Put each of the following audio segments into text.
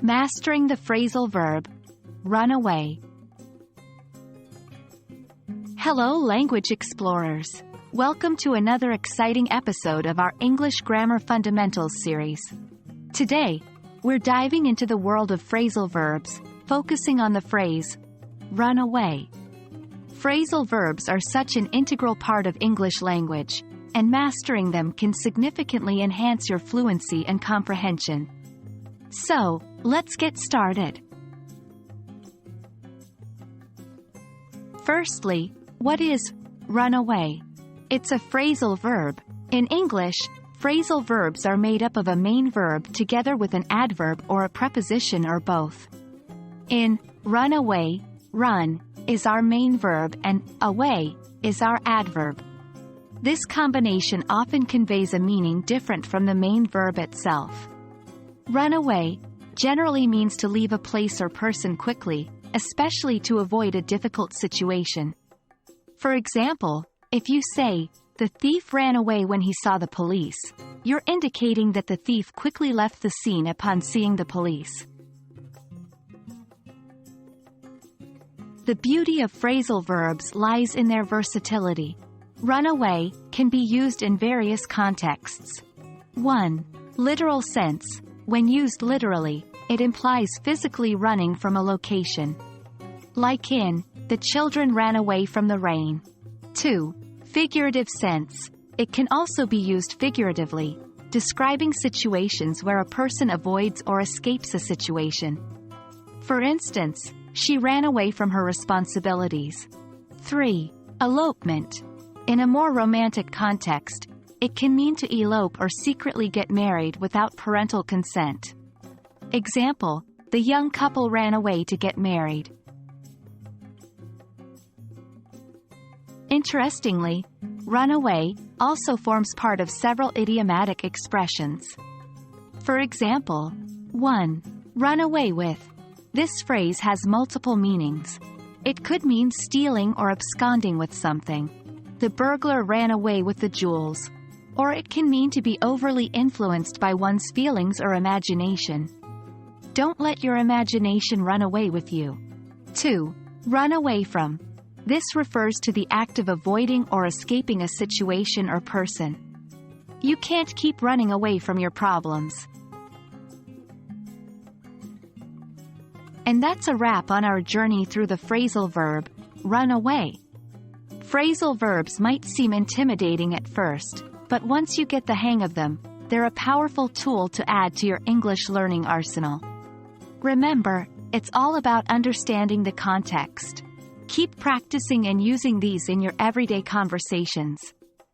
Mastering the phrasal verb, run away. Hello, language explorers. Welcome to another exciting episode of our English Grammar Fundamentals series. Today, we're diving into the world of phrasal verbs, focusing on the phrase, run away. Phrasal verbs are such an integral part of English language, and mastering them can significantly enhance your fluency and comprehension. So, let's get started. Firstly, what is run away? It's a phrasal verb. In English, phrasal verbs are made up of a main verb together with an adverb or a preposition or both. In run away, run is our main verb and away is our adverb. This combination often conveys a meaning different from the main verb itself. Run away generally means to leave a place or person quickly, especially to avoid a difficult situation. For example, if you say, "The thief ran away when he saw the police," you're indicating that the thief quickly left the scene upon seeing the police. The beauty of phrasal verbs lies in their versatility. Run away can be used in various contexts. 1. Literal sense. When used literally, it implies physically running from a location. Like in, "The children ran away from the rain." 2. Figurative sense. It can also be used figuratively, describing situations where a person avoids or escapes a situation. For instance, she ran away from her responsibilities. 3. Elopement. In a more romantic context, it can mean to elope or secretly get married without parental consent. Example, the young couple ran away to get married. Interestingly, run away also forms part of several idiomatic expressions. For example, 1. Run away with. This phrase has multiple meanings. It could mean stealing or absconding with something. The burglar ran away with the jewels. Or it can mean to be overly influenced by one's feelings or imagination. Don't let your imagination run away with you. 2. Run away from. This refers to the act of avoiding or escaping a situation or person. You can't keep running away from your problems. And that's a wrap on our journey through the phrasal verb, run away. Phrasal verbs might seem intimidating at first, but once you get the hang of them, they're a powerful tool to add to your English learning arsenal. Remember, it's all about understanding the context. Keep practicing and using these in your everyday conversations.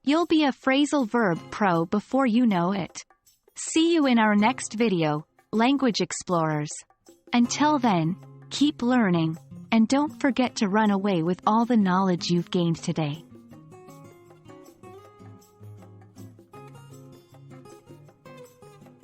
You'll be a phrasal verb pro before you know it. See you in our next video, Language Explorers. Until then, keep learning, and don't forget to run away with all the knowledge you've gained today.